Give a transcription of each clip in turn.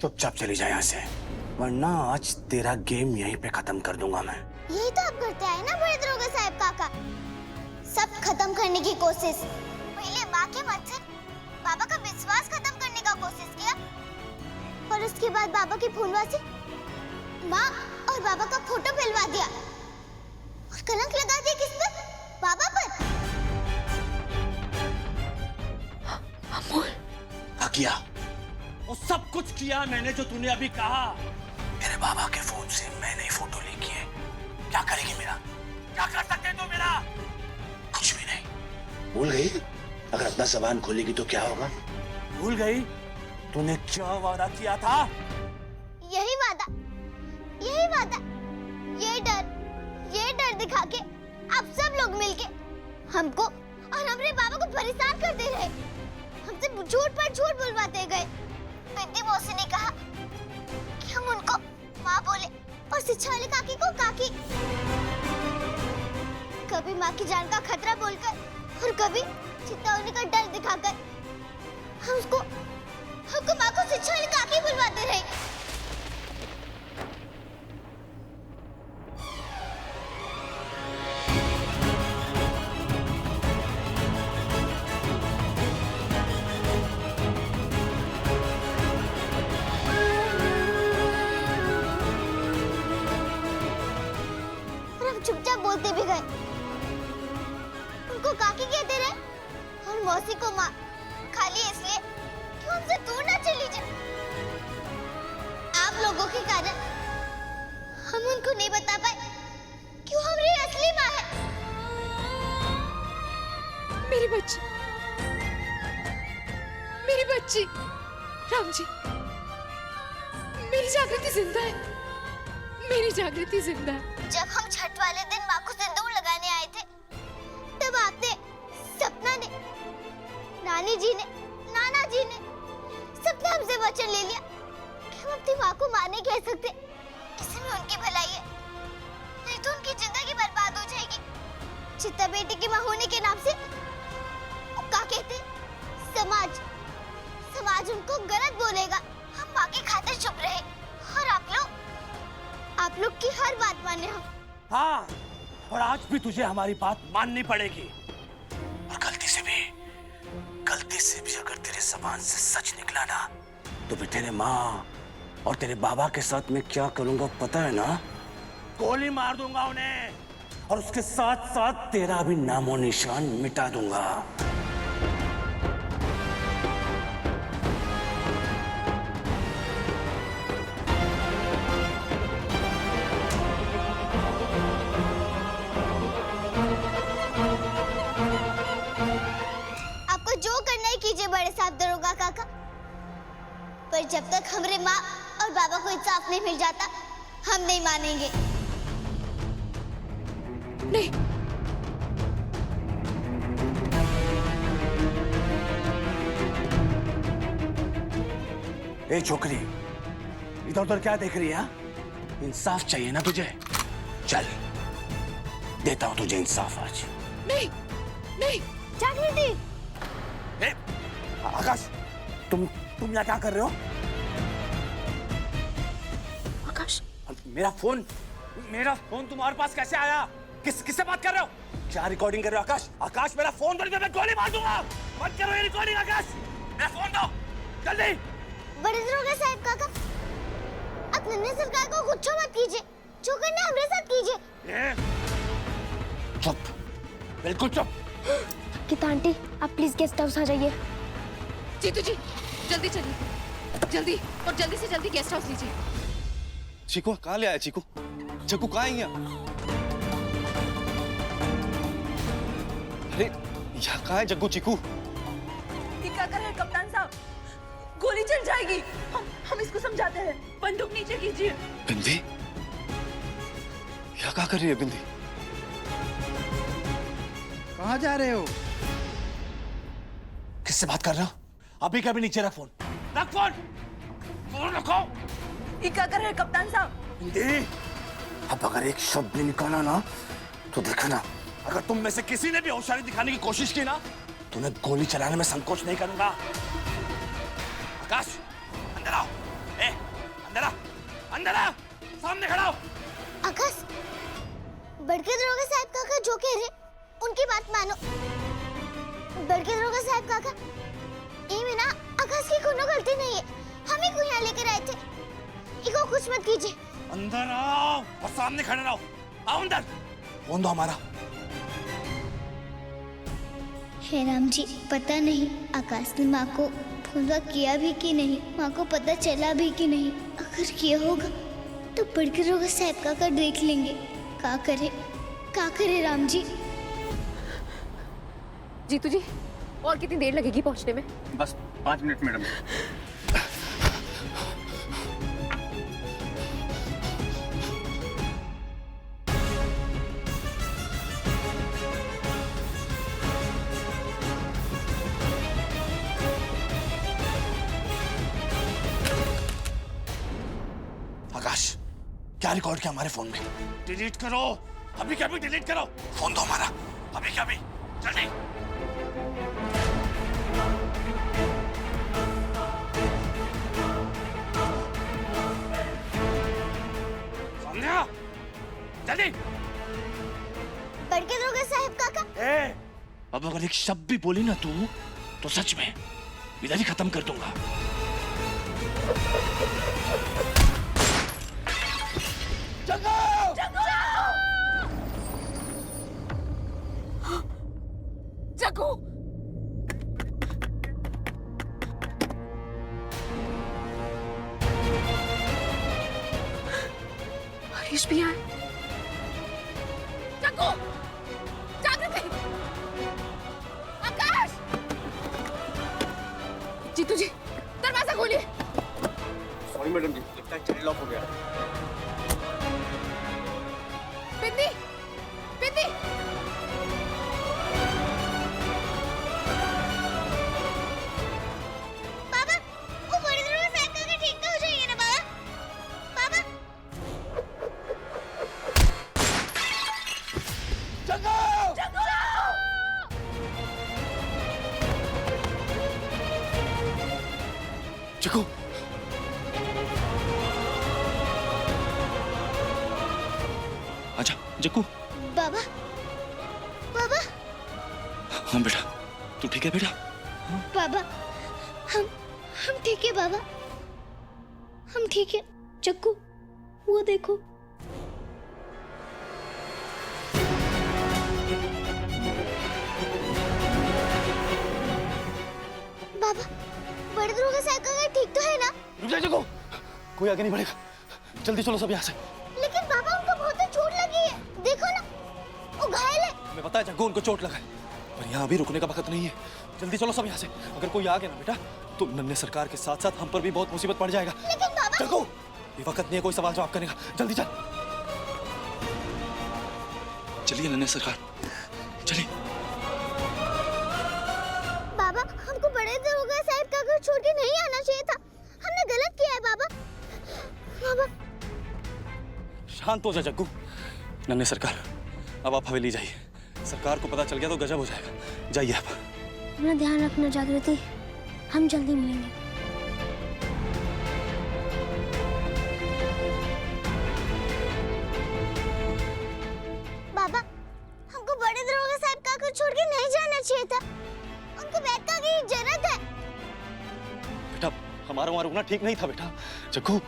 चुपचाप चली जाए यहाँ से, वरना आज तेरा गेम यहीं पे खत्म कर दूंगा मैं। यही तो आप करते आए ना बड़े दरोगा साहब काका, सब खत्म करने की कोशिश। पहले माँ के मत से बाबा का विश्वास खत्म करने का कोशिश किया, और उसके बाद बाबा की फोनवा से माँ और बाबा का फोटो फैलवा दिया, और कलंक लगा दिया किस पर? बाबा पर। अमोल, क्या किया? वो सब कुछ किया मैंने जो तूने अभी कहा। मेरे बाबा के फोन से मैंने ही फोटो ली की है। क्या करेगी मेरा? क्या कर सकते तू मेरा? कुछ भी नहीं। भूल गई? अगर अपना जबान खोलेगी तो क्या होगा? भूल गई? तूने क्या वादा किया था? यही वादा, ये डर दिखा के आप सब लोग मिलके हमको और हमारे बाबा को परेशान करते रहे, हमसे झूठ पर झूठ बुलवाते गए। बिंदी मौसी ने कहा कि हम उनको माँ बोले और सिछाले काकी को काकी। कभी माँ की जान का खतरा बोलकर और कभी चिंता होने का डर दिखाकर हमको माँ को सिछाले काकी बुलवाते रहे। चुपचाप बोलते भी गए, उनको काकी कहते रहे और मौसी को माँ, खाली इसलिए कि हमसे दूर ना चली जाए। आप लोगों के कारण हम उनको नहीं बता पाए कि वो हमारी असली माँ है। मेरी बच्ची, मेरी बच्ची, राम जी, मेरी जागृति जिंदा है, मेरी जागृति जिंदा है। जब हम छठ वाले दिन माँ को सिंदूर लगाने आए थे, तब आपने, सपना ने, नानी जी ने, नाना जी ने सबने हमसे वचन ले लिया कि हम अपनी माँ को माँ नहीं कह सकते, इसमें उनकी भलाई है, नहीं तो उनकी जिंदगी बर्बाद हो जाएगी। चित्ता बेटी की माँ होने के नाम से क्या कहते, समाज उनको गलत बोलेगा। हम माँ की खातिर चुप रहे और आप लोग की हर बात माने हम। हाँ, और आज भी तुझे हमारी बात माननी पड़ेगी। और गलती से भी अगर तेरे जबान से सच निकला ना, तो फिर तेरे माँ और तेरे बाबा के साथ मैं क्या करूंगा पता है ना? गोली मार दूंगा उन्हें, और उसके साथ साथ तेरा भी नामो निशान मिटा दूंगा। जो करना है कीजिए बड़े साहब दरोगा काका, पर जब तक हमारे माँ और बाबा को इंसाफ नहीं मिल जाता, हम नहीं मानेंगे। नहीं, ए छोकरी, इधर उधर क्या देख रही है? इंसाफ चाहिए ना तुझे? चल, देता हूं तुझे इंसाफ आज। नहीं, नहीं, जागृति! आकाश, तुम यहाँ क्या कर रहे हो? आकाश, मेरा फोन तुम्हारे पास कैसे आया? किससे बात कर रहे हो? क्या रिकॉर्डिंग कर रहे हो आकाश? आकाश, मेरा फोन दो, मैं गोली मार दूंगा। बंद करो ये रिकॉर्डिंग आकाश, मेरा फोन दो जल्दी। बड़े दरोगा साहब काका, आप नन्हे सरकार को गुस्सा मत कीजिए, जो करना है हमारे साथ कीजिए। चुप, बिल्कुल चुप। गीता आंटी, आप प्लीज गेस्ट हाउस आ जाइए। जीतू जी, जल्दी चलिए, जल्दी और जल्दी से जल्दी गेस्ट हाउस लीजिए। चीकू कहाँ ले आया? चीकू कहाँ है यहाँ? अरे यहाँ कहाँ है जग्गू? चीकू क्या कर रहे हैं कप्तान साहब? गोली चल जाएगी। हम इसको समझाते हैं, बंदूक नीचे कीजिए। बिंदी, यहाँ क्या कर रही है बिंदी? कहाँ जा रहे हो? किससे बात कर रहे हो? अभी कभी नीचे रख फोन, रख फोन, फोन रखो। ये क्या कर रहे हैं कप्तान साहब? अब अगर एक शब्द भी निकाला ना, तो देखना, अगर तुम में से किसी ने भी होशियारी दिखाने की कोशिश की ना, तो उन्हें गोली चलाने में संकोच नहीं करूंगा। आकाश, अंदर आओ। अंदर आ, सामने खड़ा हो। आकाश, बड़के दरोगा साहब काका जो कह रहे उनकी बात मानो। बड़के दरोगा साहब काका, ये ना आकाश की कोनो गलती नहीं है, हम ही को यहाँ लेकर आए थे। इको कुछ मत कीजिए। अंदर आओ और सामने खड़े रहो। आओ अंदर। फोन दो हमारा। हे राम जी, पता नहीं आकाश ने माँ को फोन किया भी कि नहीं, माँ को पता चला भी कि नहीं। अगर किया होगा तो बड़के दरोगा साहब काका देख लेंगे। का करे राम जी। जीतू जी, और कितनी देर लगेगी पहुंचने में? बस 5 मिनट मैडम। आकाश, क्या रिकॉर्ड किया हमारे फोन में? डिलीट करो, अभी क्या भी डिलीट करो। फोन दो हमारा, अभी क्या भी, जल्दी। सामने आ, जल्दी। बड़के दरोगा साहब काका। अब अगर एक शब्द भी बोली ना तू, तो सच में इधर ही खत्म कर दूंगा। जग्गू! हरीश भी आए। जग्गू! जागृति! आकाश! जीतू जी, दरवाजा खोलिए। सॉरी मैडम जी, लगता है चैनल लॉक हो गया। बिंदी! बिंदी! बाबा, वो बड़े दरोगा साहब काका ठीक तो हो जाएंगे ना बाबा? बाबा, जग्गू, आजा। जग्गू। बाबा, बाबा, हाँ बेटा, तू ठीक है बेटा? बाबा, हम ठीक है बाबा, हम ठीक है। जग्गू, वो देखो। बाबा, बड़े दरोगा साहब काका ठीक तो है ना? रुक जा जग्गू, कोई आगे नहीं बढ़ेगा, जल्दी चलो सब यहाँ से। लेकिन बाबा, उनको बहुत चोट लगी है, देखो ना, वो घायल है। हमें पता है जग्गू, उनको चोट लगा है, पर यहाँ अभी रुकने का वक्त नहीं है। जल्दी चलो सब यहाँ से। अगर कोई आ गया ना बेटा, तो नन्हे सरकार के साथ साथ हम पर भी बहुत मुसीबत पड़ जाएगा। लेकिन बाबा, जग्गू, ये वक्त नहीं है कोई सवाल जवाब करने का, जल्दी चल। चलिए नन्हे सरकार, चलिए। बाबा, हमको बड़े दरोगा साहब काका छोड़ के नहीं आना चाहिए था, हमने गलत किया है बाबा। बाबा, शांत हो जा जग्गू। नन्हे सरकार, अब आप हवेली जाइए, सरकार को पता चल गया तो गजब हो जाएगा। जाइए आप। अपना ध्यान रखना जागृति, हम जल्दी मिलेंगे। बाबा, हमको बड़े दरोगा साहब काका छोड़ के नहीं जाना चाहिए था, उनको बैठने की जरूरत है। बेटा, हमारा वहाँ रुकना ठीक नहीं था बेटा। जग्गू,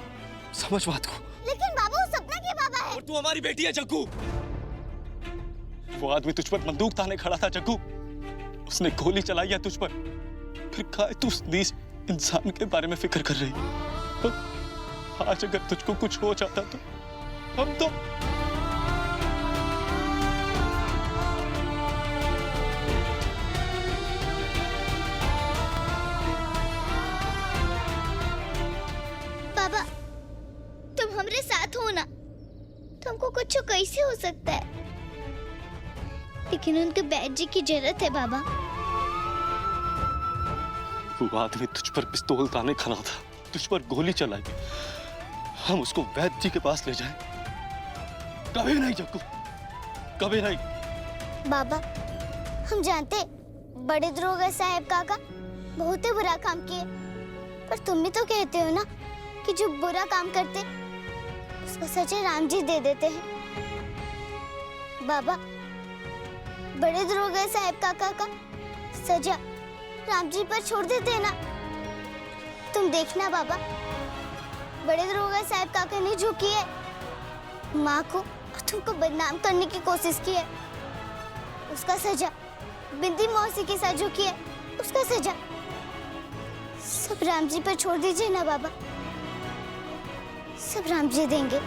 समझ बात को। लेकिन बाबा, वो सपना के बाबा है। और तू हमारी बेटी है जग्गू। वो आदमी तुझ पर बंदूक ताने खड़ा था जग्गू, उसने गोली चलाई है तुझ पर, फिर कहा तू उस नीच इंसान के बारे में फिक्र कर रही। आज अगर तुझको कुछ हो जाता तो हम तो बाबा, तुम हमरे साथ हो ना, तुमको कुछ कैसे हो सकता है, लेकिन उनके बैट जी की जरूरत है बाबा। वो आदमी तुझ पर पिस्तौल ताने खड़ा था, तुझ पर गोली चलाई, हम उसको वैद्य जी के पास ले जाएं? कभी नहीं जग्गू, कभी नहीं। बाबा, हम जानते बड़े दरोगा साहब काका बहुत ही बुरा काम किए, पर तुम भी तो कहते हो ना कि जो बुरा काम करते उसका सजा राम जी दे देते हैं। बाबा, बड़े दरोगा साहब काका का सजा राम जी पर छोड़ देते हैं ना। तुम देखना बाबा, बड़े दरोगा साहब काका ने जो किया है, माँ को और तुमको बदनाम करने की कोशिश की है, उसका सजा बिंदी मौसी के साथ जो किया है, उसका सजा सब राम जी पर छोड़ दीजिए ना बाबा। सब राम जी देंगे।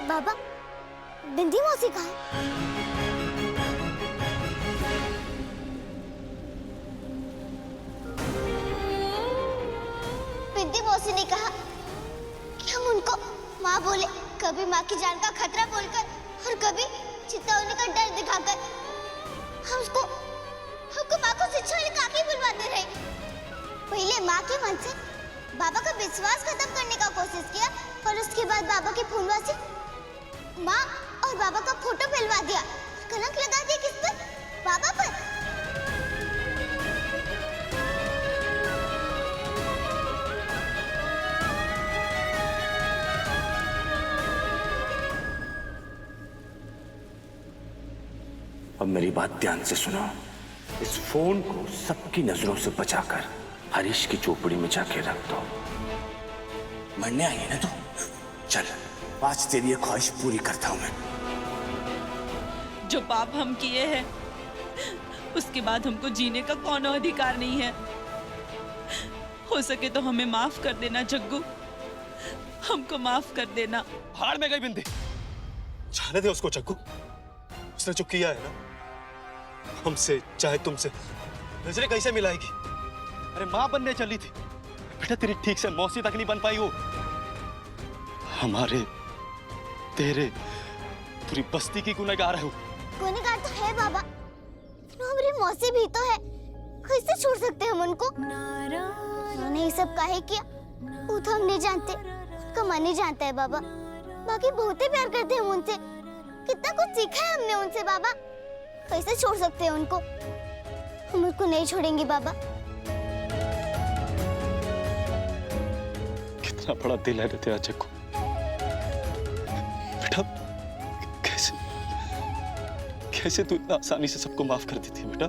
बाबा, बिंदी मौसी कहाँ है? बिंदी मौसी ने कहा कि हम उनको माँ बोले, कभी माँ की जान का खतरा बोलकर और कभी चिंता होने का डर दिखाकर हमको माँ को शिक्षा काफी बुलवाते रहे। पहले माँ के मन से बाबा का विश्वास खत्म करने का कोशिश किया और उसके बाद बाबा की फोनवा से माँ और बाबा का फोटो फिलवा दिया, कलंक लगा दिया किस पर? बाबा पर। अब मेरी बात ध्यान से सुनो। इस फोन को सबकी नजरों से बचाकर हरीश की झोपड़ी में जाके रख दो। मरने आई है ना तू? चल, आज तेरी ये ख्वाहिश पूरी करता हूं मैं। जो पाप हम किए हैं उसके बाद हमको जीने का कौन अधिकार नहीं है। हो सके तो हमें माफ कर देना जग्गू, हमको माफ कर देना। भाड़ में गई बिंदी, जाने दे उसको जग्गू। उसने जो किया है ना, हमसे चाहे तुमसे नजरें कैसे मिलाएगी? अरे माँ बनने चली थी बेटा, तेरी ठीक से मौसी तक नहीं बन पाई वो। हमारे तेरे पूरी बस्ती की गुनहगार है वो। गुनहगार तो है बाबा, हमारी मौसी भी तो है, कैसे छोड़ सकते हैं हम उनको? उन्होंने ये सब काहे किया वो तो हम नहीं जानते, उनका मन ही जानता है बाबा। बाकी बहुत ही प्यार करते हैं हम उनसे, कितना कुछ सीखा है हमने उनसे बाबा। कैसे छोड़ सकते हैं उनको? हम उनको नहीं छोड़ेंगे बाबा। कितना बड़ा दिल है तेरा जग्गू बेटा। कैसे तू इतना आसानी से सबको माफ कर देती है बेटा?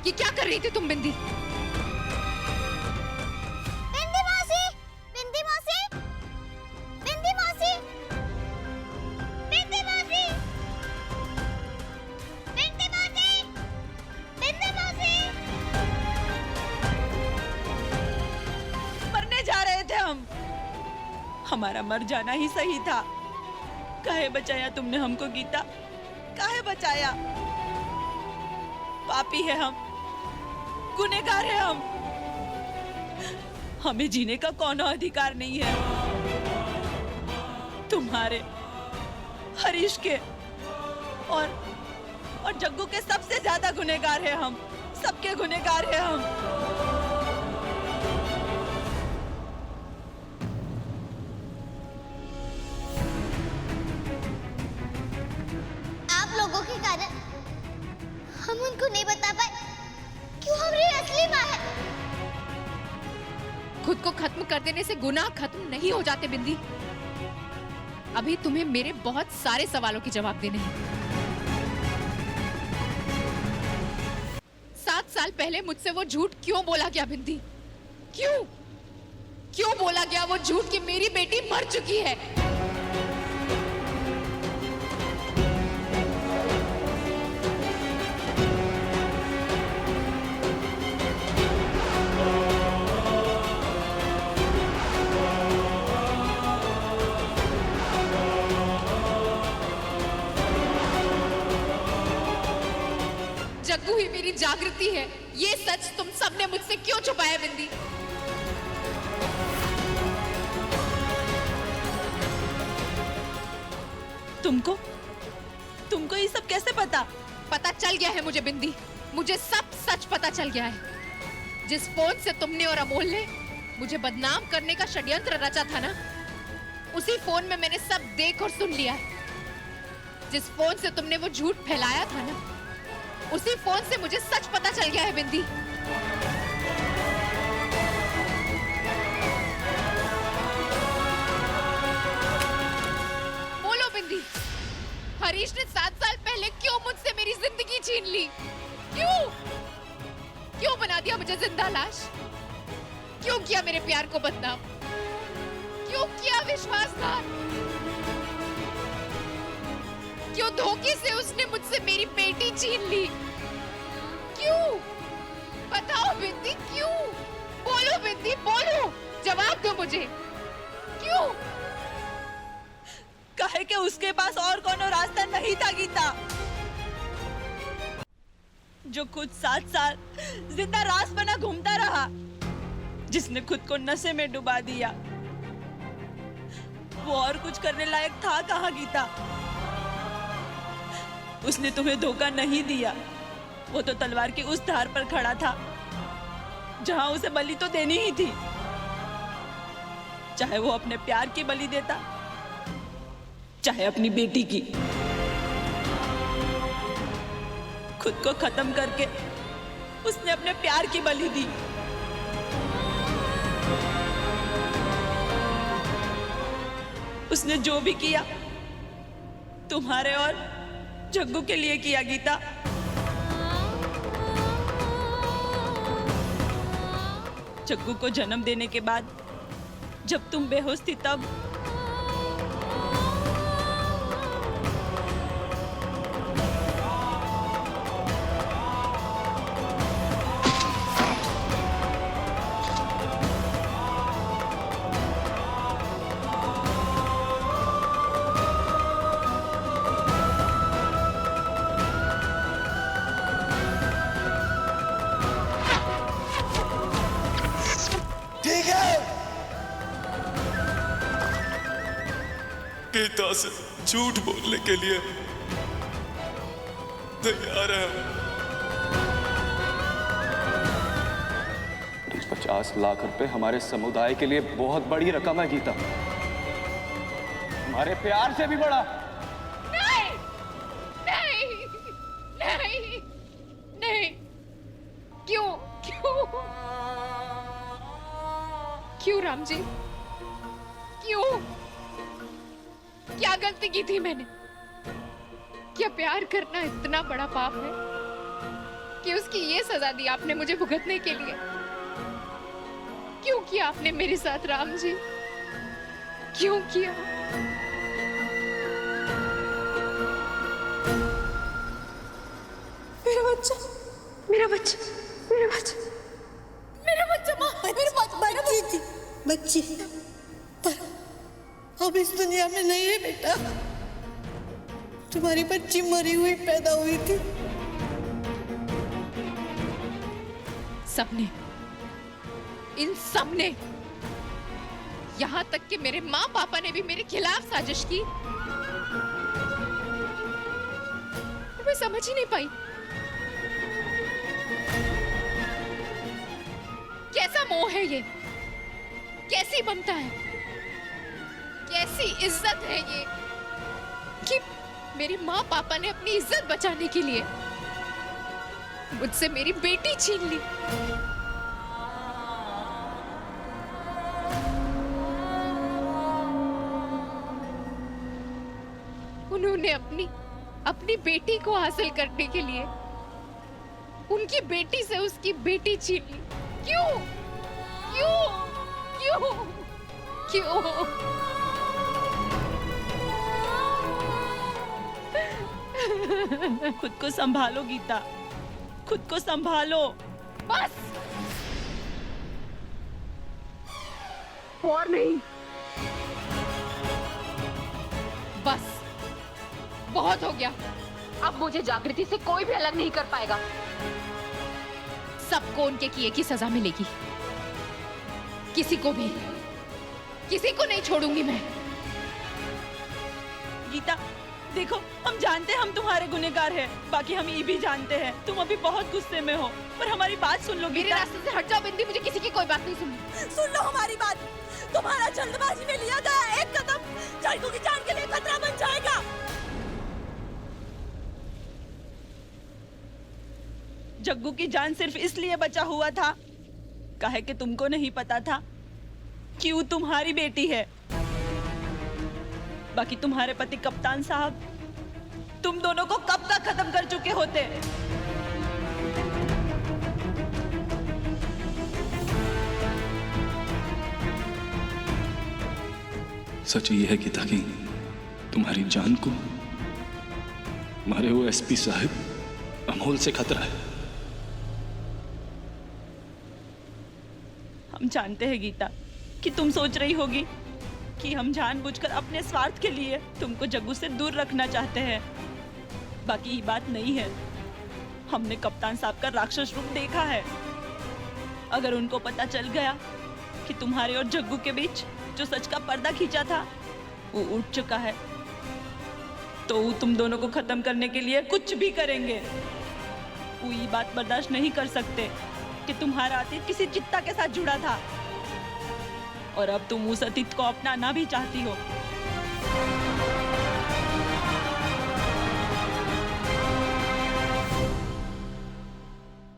ये क्या कर रही थी तुम बिंदी? बिंदी मौसी, बिंदी मौसी, बिंदी मौसी, बिंदी मौसी, बिंदी मौसी, बिंदी मौसी। मरने जा रहे थे हम, हमारा मर जाना ही सही था। काहे बचाया तुमने हमको गीता, काहे बचाया? पापी है हम, गुनहगार है हम, हमें जीने का कौन अधिकार नहीं है। तुम्हारे, हरीश के और जग्गू के सबसे ज्यादा गुनहगार है हम, सबके गुनहगार है हम। आप लोगों के कारण हम उनको नहीं बता पाए क्यों हमारी असली माँ है। खुद को खत्म कर देने से गुनाह खत्म नहीं हो जाते बिंदी। अभी तुम्हें मेरे बहुत सारे सवालों के जवाब देने हैं। 7 साल पहले मुझसे वो झूठ क्यों बोला गया बिंदी? क्यों बोला गया वो झूठ कि मेरी बेटी मर चुकी है? जग्गू ही मेरी जागृति है, ये सच तुम सबने मुझसे क्यों छुपाया बिंदी? तुमको ये सब कैसे पता? पता चल गया है मुझे बिंदी, मुझे सब सच पता चल गया है। जिस फोन से तुमने और अमोल ने मुझे बदनाम करने का षड्यंत्र रचा था ना, उसी फोन में मैंने सब देख और सुन लिया है। जिस फोन से तुमने वो झूठ फैलाया था ना, उसी फोन से मुझे सच पता चल गया है बिंदी। बोलो बिंदी, हरीश ने 7 साल पहले क्यों मुझसे मेरी जिंदगी छीन ली? क्यों बना दिया मुझे जिंदा लाश? क्यों किया मेरे प्यार को बदनाम? क्यों किया विश्वासघात? क्यों धोखे से उसने मुझसे मेरी बेटी छीन ली? क्यों? बताओ बिंदी, क्यों? बोलो बिंदी, बोलो, जवाब दो मुझे। क्यों? कहे कि उसके पास और कोनो रास्ता नहीं था गीता, जो खुद 7 साल जिंदा रास बना घूमता रहा, जिसने खुद को नशे में डुबा दिया, वो और कुछ करने लायक था कहाँ गीता? उसने तुम्हें धोखा नहीं दिया, वो तो तलवार की उस धार पर खड़ा था जहां उसे बलि तो देनी ही थी। चाहे वो अपने प्यार की बलि देता, चाहे अपनी बेटी की। खुद को खत्म करके उसने अपने प्यार की बलि दी। उसने जो भी किया तुम्हारे और जग्गू के लिए किया गीता। जग्गू को जन्म देने के बाद जब तुम बेहोश थी तब गीता से झूठ बोलने के लिए तैयार है। 50 लाख रुपए हमारे समुदाय के लिए बहुत बड़ी रकम है गीता, हमारे प्यार से भी बड़ा। नहीं, नहीं, नहीं, नहीं। क्यों? क्यों? क्यों राम जी? क्यों? क्या गलती की थी मैंने? क्या प्यार करना इतना बड़ा पाप है कि उसकी ये सजा दी आपने मुझे भुगतने के लिए? क्यों किया आपने मेरे साथ राम जी? क्यों किया? मेरा बच्चा, मेरा बच्चा, मेरा बच्चा, मेरा बच्चा, माँ, मेरी बच्ची थी, बच्ची, पर अब इस दुनिया में नहीं है बेटा। तुम्हारी बच्ची मरी हुई पैदा हुई थी। सबने, इन सबने, यहां तक कि मेरे माँ पापा ने भी मेरे खिलाफ साजिश की। मैं समझ ही नहीं पाई कैसा मोह है ये, कैसी ममता है, कैसी इज्जत है ये कि मेरी माँ पापा ने अपनी इज्जत बचाने के लिए मुझसे मेरी बेटी छीन ली। उन्होंने अपनी बेटी को हासिल करने के लिए उनकी बेटी से उसकी बेटी छीन ली। क्यों? क्यों? क्यों? क्यों? खुद को संभालो गीता, खुद को संभालो। बस, और नहीं, बस बहुत हो गया। अब मुझे जागृति से कोई भी अलग नहीं कर पाएगा। सबको उनके किए की सजा मिलेगी। किसी को भी, किसी को नहीं छोड़ूंगी मैं। गीता, देखो, हम जानते हैं हम तुम्हारे गुनहगार हैं, बाकी हम ये भी जानते हैं तुम अभी बहुत गुस्से में हो, पर हमारी बात सुन लो मेरे गीता। रास्ते से हट जाओ बिंदी, मुझे किसी की कोई बात नहीं सुननी। सुन लो हमारी बात। तुम्हारा जल्दबाजी में लिया गया एक कदम जग्गू की जान के लिए खतरा बन जाएगा। जग्गू की जान सिर्फ इसलिए बचा हुआ था काहे कि तुमको नहीं पता था कि वो तुम्हारी बेटी है। बाकी तुम्हारे पति कप्तान साहब तुम दोनों को कब का खत्म कर चुके होते। सच ये है गीता कि तुम्हारी जान को हमारे वो एसपी साहब अमोल से खतरा है। हम जानते हैं गीता कि तुम सोच रही होगी कि हम जानबूझकर अपने स्वार्थ के लिए तुमको जग्गू से दूर रखना चाहते हैं। बाकी ये बात नहीं है। हमने कप्तान साहब का राक्षस रूप देखा है। अगर उनको पता चल गया कि तुम्हारे और जग्गू के बीच जो सच का पर्दा खींचा था वो उठ चुका है, तो वो तुम दोनों को खत्म करने के लिए कुछ भी करेंगे। वो ये बात बर्दाश्त नहीं कर सकते कि तुम्हारा अतीत किसी चित्ता के साथ जुड़ा था और अब तुम उस अतीत को अपनाना भी चाहती हो।